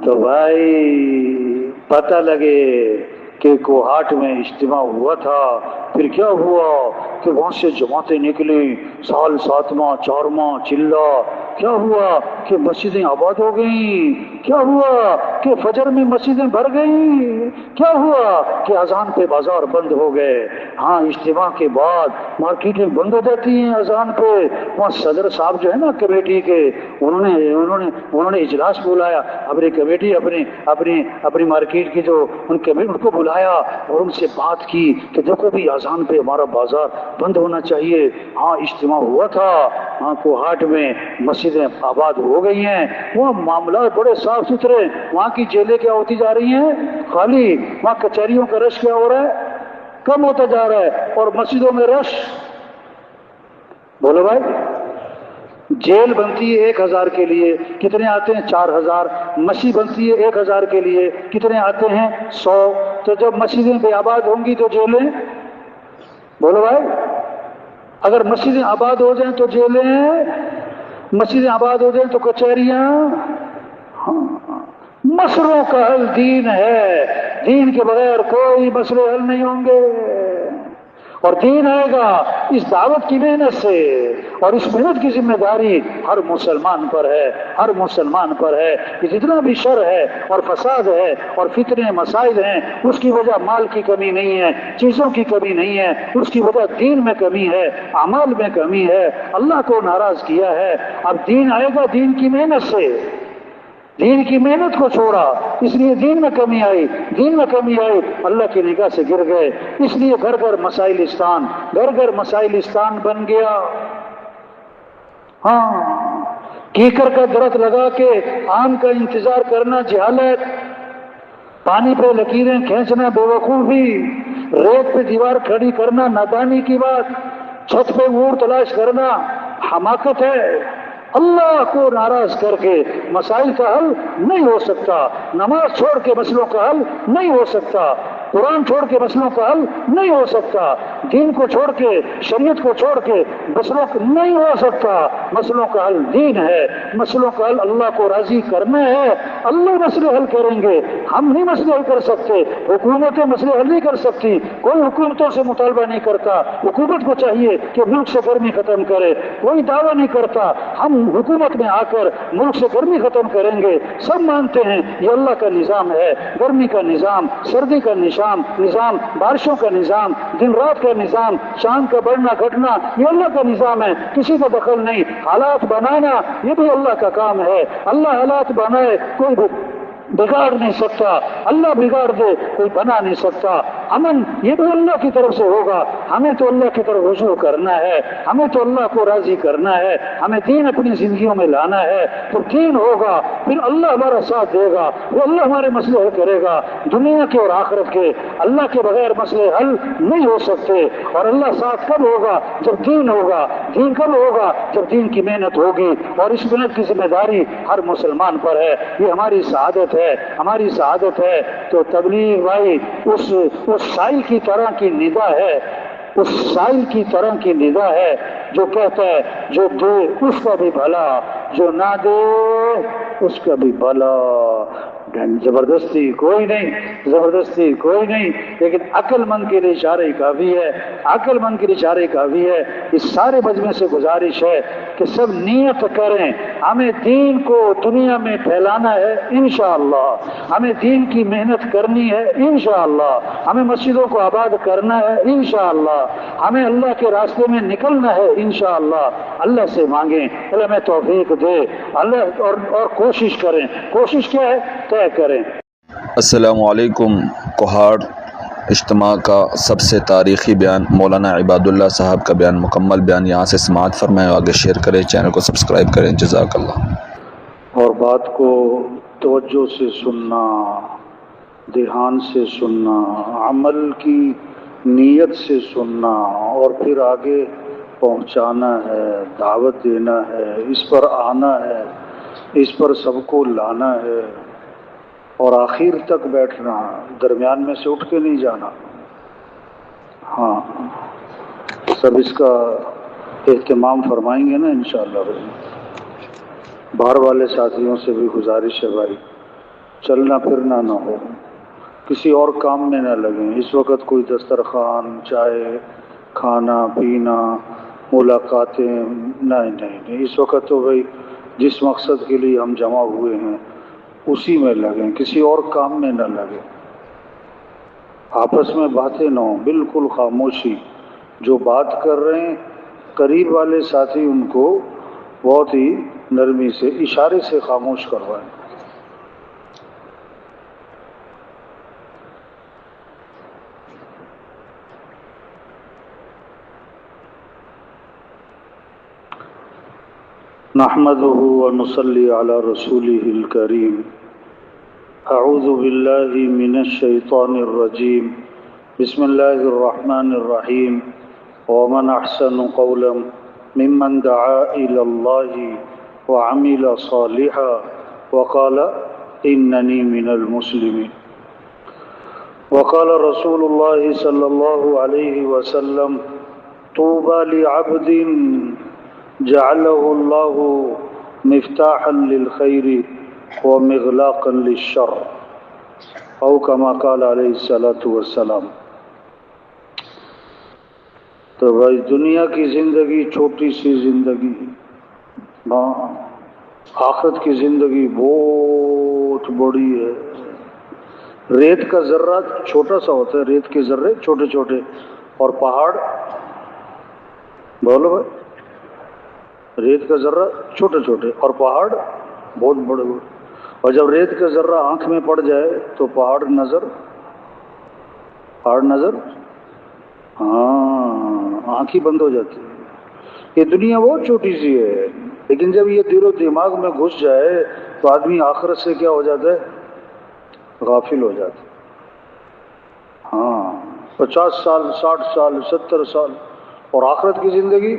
تو بھائی پتہ لگے کہ کوہاٹ میں اجتماع ہوا تھا، پھر کیا ہوا کہ وہاں سے جماعتیں نکلی، سال ساتواں چارواں چلا، کیا ہوا کہ مسجدیں آباد ہو گئیں، کیا ہوا کہ فجر میں مسجدیں بھر گئیں، کیا ہوا کہ اذان پہ بازار بند ہو گئے۔ ہاں اجتماع کے بعد مارکیٹیں بند ہو جاتی ہیں اذان پہ۔ وہاں صدر صاحب جو ہے نا کمیٹی کے، انہوں نے اجلاس بلایا، اپنی کمیٹی اپنی مارکیٹ کی جو ان کو بلایا اور ان سے بات کی کہ دیکھو بھی اذان پہ ہمارا بازار بند ہونا چاہیے۔ ہاں اجتماع ہوا تھا، ہاں کوہاٹ میں مسجدیں آباد ہو گئی ہیں، وہاں معاملات بڑے صاف ستھرے، وہاں کی جیلیں کیا ہوتی جا رہی ہیں خالی، وہاں کچہریوں کا رش کیا ہو رہا ہے کم ہوتا جا رہا ہے، اور مسجدوں میں رش، بولو بھائی، جیل بنتی ہے 1000 کے لیے، کتنے آتے ہیں 4000، مسجد بنتی ہے 1000 کے لیے، کتنے آتے ہیں 100۔ تو جب مسجدیں بے آباد ہوں گی تو جیلیں، بولو بھائی، اگر مسجدیں آباد ہو جائیں تو جیلیں، مسجدیں آباد ہو جائیں تو کچہریاں۔ ہاں مسئلوں کا حل دین ہے، دین کے بغیر کوئی مسئلے حل نہیں ہوں گے، اور دین آئے گا اس دعوت کی محنت سے، اور اس محنت کی ذمہ داری ہر مسلمان پر ہے، ہر مسلمان پر ہے کہ جتنا بھی شر ہے اور فساد ہے اور فتنے مسائل ہیں، اس کی وجہ مال کی کمی نہیں ہے، چیزوں کی کمی نہیں ہے، اس کی وجہ دین میں کمی ہے، اعمال میں کمی ہے، اللہ کو ناراض کیا ہے۔ اب دین آئے گا دین کی محنت سے، دین کی محنت کو چھوڑا، اس لیے دین میں کمی آئی، دین میں کمی آئی، اللہ کی نگاہ سے گر گئے، اس لیے گھر گھر مسائلستان، گھر گھر مسائلستان بن گیا۔ ہاں کیکر کا درخت لگا کے آم کا انتظار کرنا جہالت، پانی پہ لکیریں کھینچنا بیوقوفی، ریت پہ دیوار کھڑی کرنا نادانی کی بات، چھت پہ اونٹ تلاش کرنا حماقت ہے۔ اللہ کو ناراض کر کے مسائل کا حل نہیں ہو سکتا، نماز چھوڑ کے مسئلوں کا حل نہیں ہو سکتا، قرآن چھوڑ کے مسئلوں کا حل نہیں ہو سکتا، دین کو چھوڑ کے، شریعت کو چھوڑ کے مسئلوں کا نہیں ہو سکتا۔ مسئلوں کا حل دین ہے، مسئلوں کا حل اللہ کو راضی کرنا ہے، اللہ مسئلے حل کریں گے، ہم نہیں مسئلے حل کر سکتے، حکومتیں مسئلے حل نہیں کر سکتی، کوئی حکومتوں سے مطالبہ نہیں کرتا، حکومت کو چاہیے کہ ملک سے گرمی ختم کرے، کوئی دعویٰ نہیں کرتا ہم حکومت میں آ کر ملک سے گرمی ختم کریں گے، سب مانتے ہیں یہ اللہ کا نظام ہے، گرمی کا نظام، سردی کا نظام، بارشوں کا نظام، دن رات کا نظام، چاند کا بڑھنا گھٹنا، یہ اللہ کا نظام ہے، کسی کا دخل نہیں۔ حالات بنانا یہ بھی اللہ کا کام ہے، اللہ حالات بنائے کوئی بگاڑ نہیں سکتا، اللہ بگاڑ دے کوئی بنا نہیں سکتا۔ امن یہ بھی اللہ کی طرف سے ہوگا، ہمیں تو اللہ کی طرف رجوع کرنا ہے، ہمیں تو اللہ کو راضی کرنا ہے، ہمیں دین اپنی زندگیوں میں لانا ہے، تو دین ہوگا پھر اللہ ہمارا ساتھ دے گا، وہ اللہ ہمارے مسئلے حل کرے گا، دنیا کے اور آخرت کے۔ اللہ کے بغیر مسئلے حل نہیں ہو سکتے، اور اللہ ساتھ کب ہوگا؟ جب دین ہوگا۔ دین کب ہوگا؟ جب دین کی محنت ہوگی، اور اس محنت کی ذمہ داری ہر مسلمان پر ہے، یہ ہماری سعادت ہے، ہماری سعادت ہے۔ تو تبلیغ بھائی اس سائل کی طرح کی ندا ہے، اس سائل کی طرح کی ندا ہے جو کہتا ہے جو دے اس کا بھی بھلا، جو نہ دے اس کا بھی بھلا۔ زبردستی کوئی نہیں، زبردستی کوئی نہیں، لیکن عقل مند کے لیے اشارہ کافی ہے، عقل مند کے لیے اشارہ کافی ہے۔ اس سارے مجمع سے گزارش ہے کہ سب نیت کریں، ہمیں دین کو دنیا میں پھیلانا ہے انشاءاللہ، ہمیں دین کی محنت کرنی ہے انشاءاللہ، ہمیں مسجدوں کو آباد کرنا ہے انشاءاللہ، ہمیں اللہ کے راستے میں نکلنا ہے انشاءاللہ۔ اللہ سے مانگیں اللہ ہمیں توفیق دے، اللہ اور کوشش کریں۔ کوشش کیا ہے؟ طے کریں۔ السلام علیکم۔ کوہاٹ اجتماع کا سب سے تاریخی بیان، مولانا عباد اللہ صاحب کا بیان، مکمل بیان یہاں سے سماعت فرمائیں، آگے شیئر کریں، چینل کو سبسکرائب کریں، جزاک اللہ۔ اور بات کو توجہ سے سننا، دھیان سے سننا، عمل کی نیت سے سننا، اور پھر آگے پہنچانا ہے، دعوت دینا ہے، اس پر آنا ہے، اس پر سب کو لانا ہے، اور آخر تک بیٹھنا، درمیان میں سے اٹھ کے نہیں جانا۔ ہاں سب اس کا اہتمام فرمائیں گے نا انشاءاللہ۔ باہر والے ساتھیوں سے بھی گزارش ہے بھائی چلنا پھرنا نہ ہو، کسی اور کام میں نہ لگیں. اس وقت کوئی دسترخوان، چائے، کھانا پینا، ملاقاتیں نہیں. اس وقت تو بھائی جس مقصد کے لیے ہم جمع ہوئے ہیں اسی میں لگیں، کسی اور کام میں نہ لگیں. آپس میں باتیں نہ ہوں، بالکل خاموشی. جو بات کر رہے ہیں قریب والے ساتھی ان کو بہت ہی نرمی سے اشارے سے خاموش کروائیں. نحمده ونصلي على رسوله الكريم. اعوذ باللہ من الشیطان الرجیم. بسم اللہ الرحمن الرحیم. ومن احسن قولا ممن دعا الى اللہ وعمل صالحا وقال اننی من المسلمین. وقال رسول اللہ صلی اللہ علیہ وسلم طوبى لعبد جعله اللہ مفتاحا للخیر ومغلاقا للشر، او کما قال علیہ الصلوۃ والسلام. تو بھائی دنیا کی زندگی چھوٹی سی زندگی، ہاں آخرت کی زندگی بہت بڑی ہے. ریت کا ذرہ چھوٹا سا ہوتا ہے، ریت کے ذرے چھوٹے چھوٹے، اور پہاڑ، بولو بھائی، ریت کا ذرہ چھوٹے چھوٹے اور پہاڑ بہت بڑے بڑے. اور جب ریت کا ذرہ آنکھ میں پڑ جائے تو پہاڑ نظر، ہاں آنکھ ہی بند ہو جاتی ہے. یہ دنیا بہت چھوٹی سی ہے، لیکن جب یہ دل و دماغ میں گھس جائے تو آدمی آخرت سے کیا ہو جاتا ہے؟ غافل ہو جاتا ہے. ہاں 50 سال، 60 سال، 70 سال، اور آخرت کی زندگی.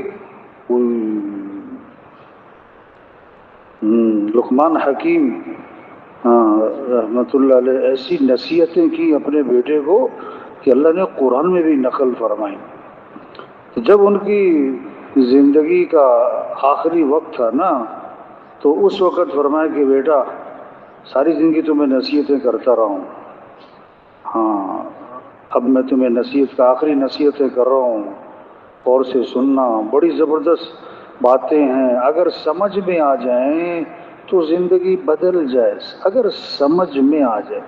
لقمان حکیم رحمۃ اللہ علیہ ایسی نصیحتیں کی اپنے بیٹے کو کہ اللہ نے قرآن میں بھی نقل فرمائی. جب ان کی زندگی کا آخری وقت تھا نا، تو اس وقت فرمایا کہ بیٹا ساری زندگی تمہیں نصیحتیں کرتا رہا ہوں، ہاں اب میں تمہیں نصیحت کا آخری نصیحتیں کر رہا ہوں، اور سے سننا. بڑی زبردست باتیں ہیں، اگر سمجھ میں آ جائیں تو زندگی بدل جائے. اگر سمجھ میں آ جائے،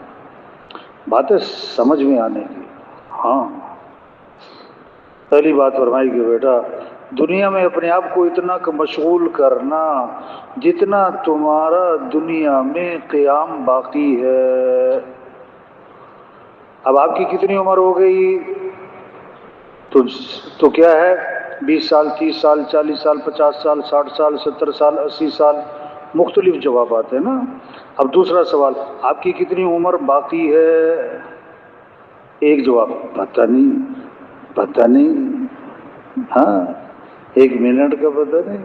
باتیں سمجھ میں آنے کی. ہاں پہلی بات فرمائی کہ بیٹا دنیا میں اپنے آپ کو اتنا مشغول کرنا جتنا تمہارا دنیا میں قیام باقی ہے. اب آپ کی کتنی عمر ہو گئی؟ تو کیا ہے، 20 سال، 30 سال، 40 سال، 50 سال، 60 سال، 70 سال، 80 سال، مختلف جوابات ہیں نا. اب دوسرا سوال، آپ کی کتنی عمر باقی ہے؟ ایک جواب، پتہ نہیں. ہاں 1 منٹ کا پتہ نہیں.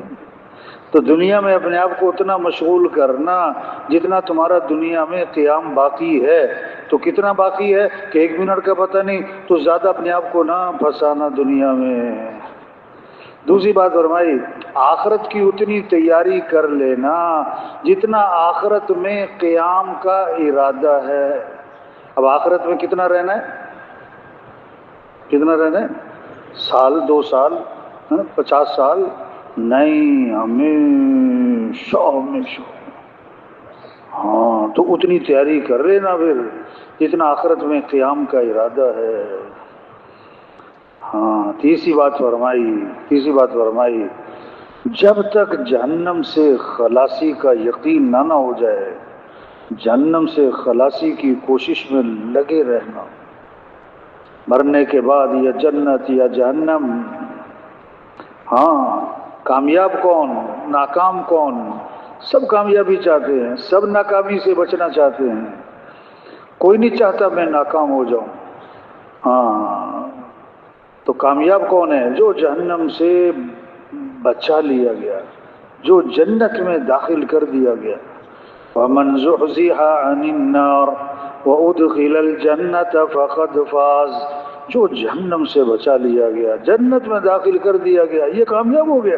تو دنیا میں اپنے آپ کو اتنا مشغول کرنا جتنا تمہارا دنیا میں قیام باقی ہے. تو کتنا باقی ہے کہ 1 منٹ کا پتہ نہیں، تو زیادہ اپنے آپ کو نہ پھنسانا دنیا میں. دوسری بات فرمائی، آخرت کی اتنی تیاری کر لینا جتنا آخرت میں قیام کا ارادہ ہے. اب آخرت میں کتنا رہنا ہے؟ سال، 2 سال، 50 سال نہیں، ہمیشہ. ہاں تو اتنی تیاری کر لینا پھر جتنا آخرت میں قیام کا ارادہ ہے. ہاں تیسری بات فرمائی، جب تک جہنم سے خلاصی کا یقین نہ ہو جائے، جہنم سے خلاصی کی کوشش میں لگے رہنا. مرنے کے بعد یا جنت یا جہنم. ہاں کامیاب کون، ناکام کون؟ سب کامیابی چاہتے ہیں، سب ناکامی سے بچنا چاہتے ہیں. کوئی نہیں چاہتا میں ناکام ہو جاؤں. ہاں تو کامیاب کون ہے؟ جو جہنم سے بچا لیا گیا، جو جنت میں داخل کر دیا گیا. وَمَنْ زُحْزِحَ عَنِ النَّارِ وَأُدْخِلَ الْجَنَّةَ فَقَدْ فَازَ. جو جہنم سے بچا لیا گیا، جنت میں داخل کر دیا گیا، یہ کامیاب ہو گیا.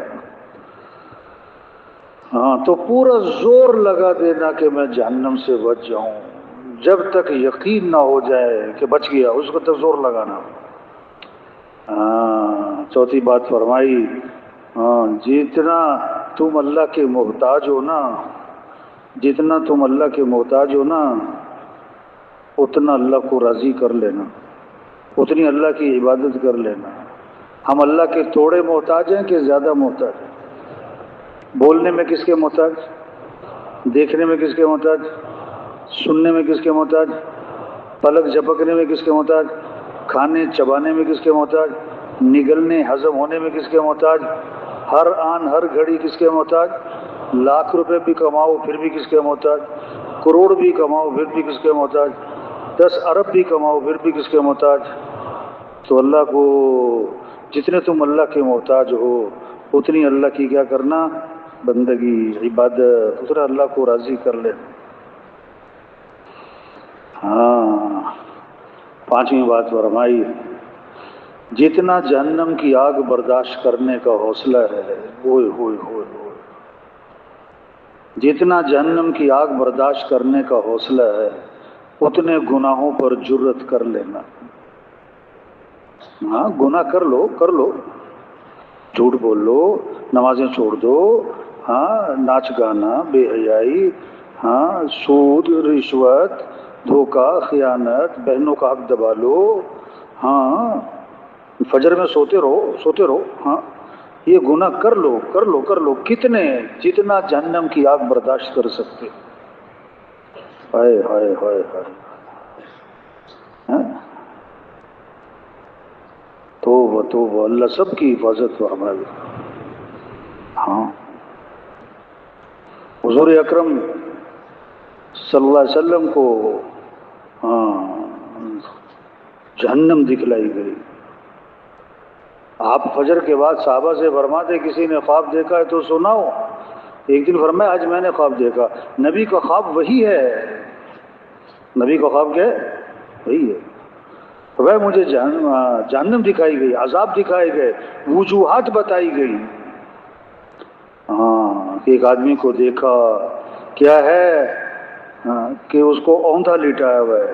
ہاں تو پورا زور لگا دینا کہ میں جہنم سے بچ جاؤں. جب تک یقین نہ ہو جائے کہ بچ گیا اس کو تک زور لگانا. چوتھی بات فرمائی جتنا تم اللہ کے محتاج ہو نا، جتنا تم اللہ کے محتاج ہو نا اتنا اللہ کو راضی کر لینا، اتنی اللہ کی عبادت کر لینا. ہم اللہ کے تھوڑے محتاج ہیں کہ زیادہ محتاج ہیں؟ بولنے میں کس کے محتاج؟ دیکھنے میں کس کے محتاج؟ سننے میں کس کے محتاج؟ پلک جھپکنے میں کس کے محتاج؟ کھانے چبانے میں کس کے محتاج؟ نگلنے ہضم ہونے میں کس کے محتاج؟ ہر آن ہر گھڑی کس کے محتاج؟ لاکھ روپے بھی کماؤ پھر بھی کس کے محتاج؟ کروڑ بھی کماؤ پھر بھی کس کے محتاج؟ 10 ارب بھی کماؤ پھر بھی کس کے محتاج؟ تو اللہ کو جتنے تم اللہ کے محتاج ہو اتنی اللہ کی کیا کرنا؟ بندگی، عبادت، اتنا اللہ کو راضی کر لے. پانچویں بات فرمائی جتنا جہنم کی آگ برداشت کرنے کا حوصلہ ہے، ہوئے ہوئے ہوئے ہوئے، جتنا جہنم کی آگ برداشت کرنے کا حوصلہ ہے اتنے گناہوں پر جرت کر لینا. گناہ کر لو، جھوٹ بول لو، نمازیں چھوڑ دو، ناچ گانا، بے حیائی، سود، رشوت، دھوکہ، خیانت، بہنوں کا حق دبا لو، فجر میں سوتے رہو، یہ گناہ کر لو کتنے؟ جتنا جہنم کی آگ برداشت کر سکتے. ہائے ہائے ہائے ہائے، توبہ اللہ سب کی حفاظت فرمائے. حضور اکرم صلی اللہ علیہ وسلم کو جہنم دکھلائی گئی. آپ فجر کے بعد صحابہ سے فرماتے کسی نے خواب دیکھا ہے تو سناؤ. ایک دن فرمایا آج میں نے خواب دیکھا. نبی کا خواب وہی ہے. نبی کا خواب کیا ہے؟ وہی ہے. فرمایا مجھے جہنم دکھائی گئی، عذاب دکھائے گئے، وجوہات بتائی گئی. ایک آدمی کو دیکھا کیا ہے کہ اس کو اوندا لٹایا ہوا ہے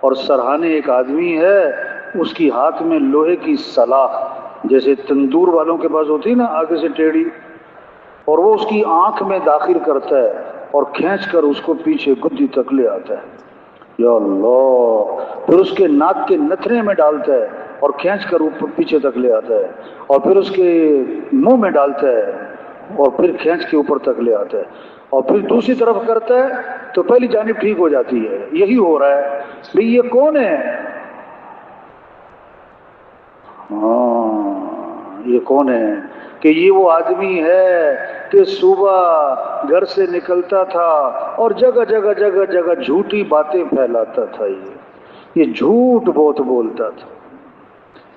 اور سرہانے ایک آدمی ہے اس کی ہاتھ میں لوہے کی سلاخ جیسے تندور والوں کے پاس ہوتی نا آگے سے ٹیڑھی، اور وہ اس کی آنکھ میں داخل کرتا ہے اور کھینچ کر اس کو پیچھے گدی تک لے آتا ہے. یا اللہ. پھر اس کے ناک کے نتھرے میں ڈالتا ہے اور کھینچ کر اوپر پیچھے تک لے آتا ہے، اور پھر اس کے منہ میں ڈالتا ہے اور پھر کھینچ کے اوپر تک لے آتا ہے، اور پھر دوسری طرف کرتا ہے تو پہلی جانب ٹھیک ہو جاتی ہے. یہی ہو رہا ہے. بھئی یہ کون ہے؟ یہ کون ہے؟ کہ یہ وہ آدمی ہے کہ صبح گھر سے نکلتا تھا اور جگہ جگہ جگہ جگہ جھوٹی باتیں پھیلاتا تھا. یہ جھوٹ بہت بولتا تھا.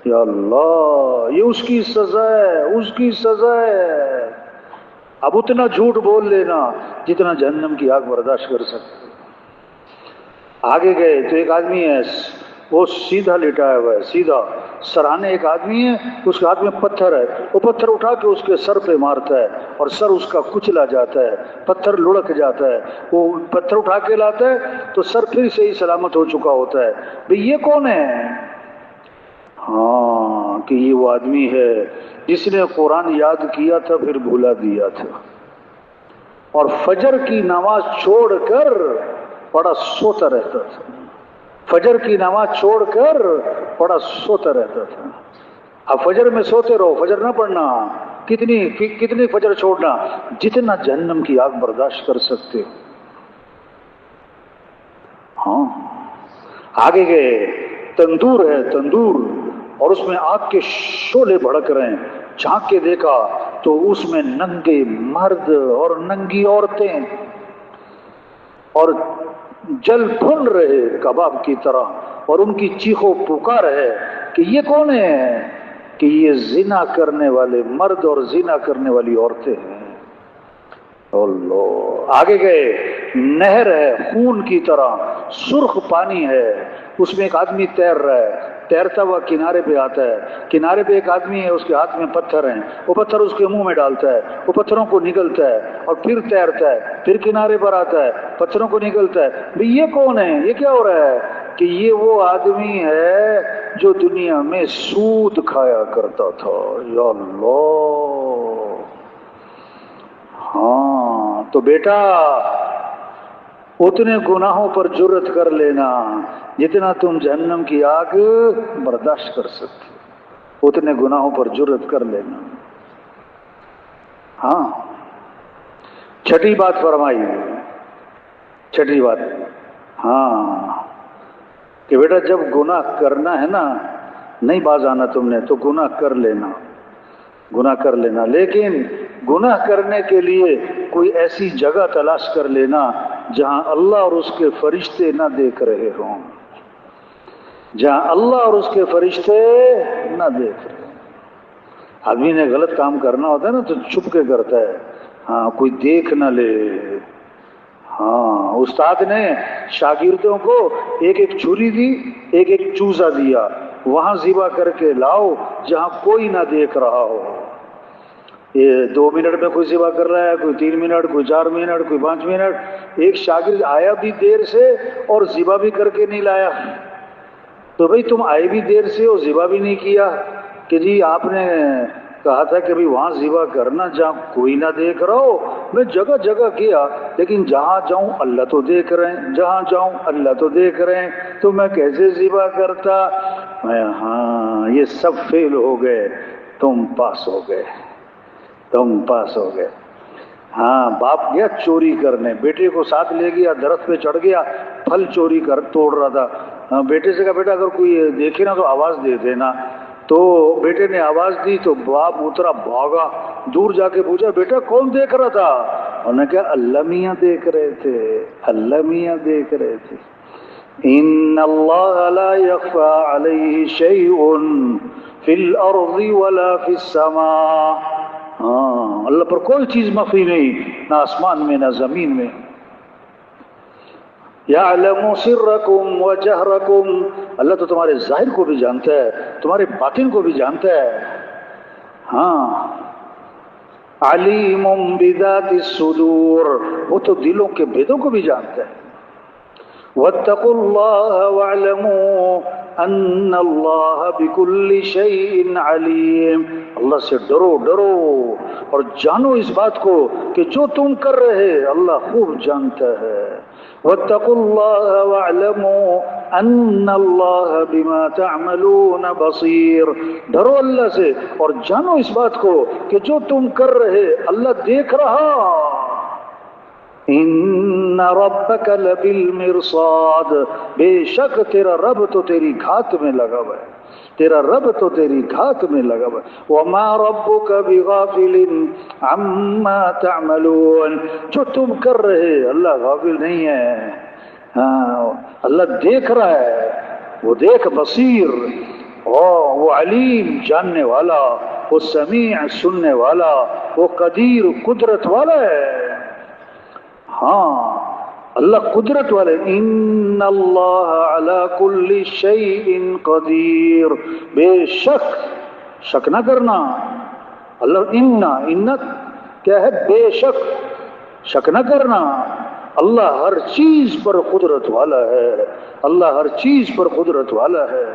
یا اللہ، یہ اس کی سزا ہے، اس کی سزا ہے. اب اتنا جھوٹ بول لینا جتنا جہنم کی آگ برداشت کر سکتے. آگے گئے تو ایک آدمی ہے وہ سیدھا لٹایا ہوا ہے، سیدھا. سرہانے ایک آدمی ہے اس کے ہاتھ میں پتھر ہے، وہ پتھر اٹھا کے اس کے سر پہ مارتا ہے اور سر اس کا کچلا جاتا ہے، پتھر لڑک جاتا ہے. وہ پتھر اٹھا کے لاتا ہے تو سر پھر سے ہی سلامت ہو چکا ہوتا ہے. بھئی یہ کون ہے؟ کہ یہ وہ آدمی ہے جس نے قرآن یاد کیا تھا پھر بھولا دیا تھا، اور فجر کی نماز چھوڑ کر بڑا سوتا رہتا تھا. فجر کی نماز چھوڑ کر بڑا سوتا رہتا تھا. اب فجر میں سوتے رہو، فجر نہ پڑھنا. کتنی فجر چھوڑنا؟ جتنا جہنم کی آگ برداشت کر سکتے. آگے گئے تندور ہے، تندور، اور اس میں آگ کے شعلے بھڑک رہے ہیں. جھانک کے دیکھا تو اس میں ننگے مرد اور ننگی عورتیں اور جل بھن رہے کباب کی طرح، اور ان کی چیخو پکار ہے کہ یہ کون ہے؟ کہ یہ زنا کرنے والے مرد اور زنا کرنے والی عورتیں ہیں. اللہ. آگے گئے نہر ہے خون کی طرح، سرخ پانی ہے، اس میں ایک آدمی تیر رہا ہے. تیرتا ہوا کنارے پہ آتا ہے، کنارے پہ ایک آدمی ہے، اس کے ہاتھ میں پتھر ہیں، وہ پتھر اس کے منہ میں ڈالتا ہے، وہ پتھروں کو نگلتا ہے اور پھر تیرتا ہے، پھر کنارے پر آتا ہے، پتھروں کو نگلتا ہے. بھئی یہ کون ہے؟ یہ کیا ہو رہا ہے؟ کہ یہ وہ آدمی ہے جو دنیا میں سود کھایا کرتا تھا. یا اللہ. ہاں تو بیٹا اتنے گناہوں پر جرت کر لینا جتنا تم جہنم کی آگ برداشت کر سکتے، اتنے گناہوں پر جرت کر لینا. ہاں چھٹی بات فرمائی، چھٹی بات، ہاں کہ بیٹا جب گناہ کرنا ہے نا، نہیں باز آنا تم نے تو گناہ کر لینا، گناہ کر لینا، لیکن گناہ کرنے کے لیے کوئی ایسی جگہ تلاش کر لینا جہاں اللہ اور اس کے فرشتے نہ دیکھ رہے ہوں، جہاں اللہ اور اس کے فرشتے نہ دیکھ رہے. آدمی نے غلط کام کرنا ہوتا ہے نا تو چھپ کے کرتا ہے، ہاں کوئی دیکھ نہ لے. ہاں استاد نے شاگردوں کو ایک ایک چھری دی، ایک ایک چوزا دیا، وہاں ذبح کر کے لاؤ جہاں کوئی نہ دیکھ رہا ہو. یہ 2 منٹ میں کوئی ذبح کر رہا ہے، کوئی 3 منٹ، کوئی 4 منٹ، کوئی 5 منٹ. ایک شاگرد آیا بھی دیر سے اور ذبح بھی کر کے نہیں لایا. تو بھئی تم آئے بھی دیر سے اور ذبح بھی نہیں کیا کہ جی آپ نے کہا تھا کہ بھئی وہاں ذبح کرنا جہاں کوئی نہ دیکھ رہا ہو. میں جگہ جگہ کیا لیکن جہاں جاؤں اللہ تو دیکھ رہے ہیں، جہاں جاؤں اللہ تو دیکھ رہے ہیں، تو میں کیسے ذبح کرتا؟ ہاں یہ سب فیل ہو گئے، تم پاس ہو گئے، تم پاس ہو گئے. ہاں باپ گیا چوری کرنے، بیٹے کو ساتھ لے گیا، درخت پہ چڑھ گیا، پھل چوری کر توڑ رہا تھا. بیٹے سے کہا بیٹا اگر کوئی دیکھے نا تو آواز دے دینا. تو بیٹے نے آواز دی تو باپ اترا بھاگا، دور جا کے پوچھا بیٹا کون دیکھ رہا تھا؟ انہوں نے کہا اللہ میاں دیکھ رہے تھے، اللہ میاں دیکھ رہے تھے. ان اللہ لا یخفی علیہ شیء فی الارض ولا فی السماء. ہاں اللہ پر کوئی چیز مخفی نہیں، نہ آسمان میں نہ زمین میں. یعلم سرکم وجہرکم، اللہ تو تمہارے ظاہر کو بھی جانتا ہے، تمہارے باطن کو بھی جانتا ہے. ہاں علیم بذات الصدور، وہ تو دلوں کے بھیدوں کو بھی جانتا ہے. واتقوا اللہ واعلموا ان اللہ بکل شیء علیم، اللہ سے ڈرو ڈرو اور جانو اس بات کو کہ جو تم کر رہے اللہ خوب جانتا ہے. واتقوا اللہ واعلموا ان اللہ بما تعملون بصیر، ڈرو اللہ سے اور جانو اس بات کو کہ جو تم کر رہے اللہ دیکھ رہا. ان ربک لبالمرصاد، بے شک تیرا رب تو تیری گھات میں لگا ہوا ہے، تیرا رب تو تیری گھات میں لگا ہوا ہے. وما ربک بغافل عما تعملون، جو تم کر رہے اللہ غافل نہیں ہے. ہاں اللہ دیکھ رہا ہے، وہ دیکھ بصیر، وہ علیم جاننے والا، وہ سمیع سننے والا، وہ قدیر قدرت والا ہے. ہاں اللہ قدرت والے. ان اللہ علی کل شیء قدیر، بے شک، شک نہ کرنا اللہ، ان کیا ہے؟ بے شک، شک نہ کرنا اللہ ہر چیز پر قدرت والا ہے، اللہ ہر چیز پر قدرت والا ہے.